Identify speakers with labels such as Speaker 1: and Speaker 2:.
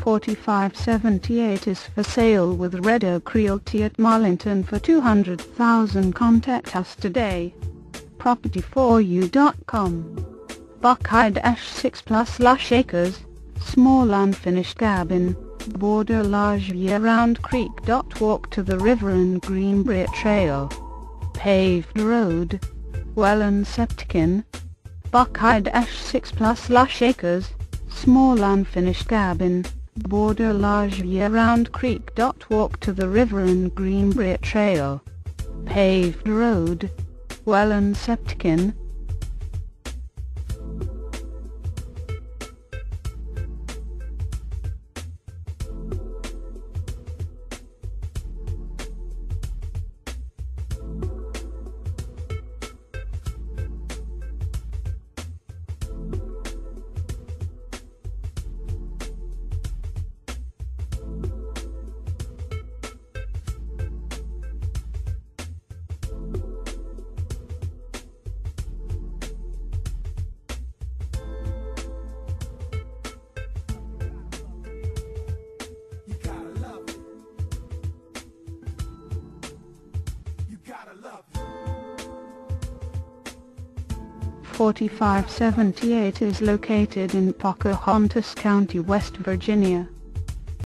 Speaker 1: 4578 is for sale with Red Oak Realty at Marlington for $200,000. Contact us today. Property4u.com. Buckeye-6 plus lush acres, small unfinished cabin, border large year-round creek. Walk to the river and green brick trail. Paved road. Well and septic in. Buckeye-6 plus lush acres, small unfinished cabin, border large year-round creek. Walk to the river and green brick trail. Paved road. Well and septic in.
Speaker 2: Gotta love it.
Speaker 1: 4578 is located in Pocahontas County, West Virginia.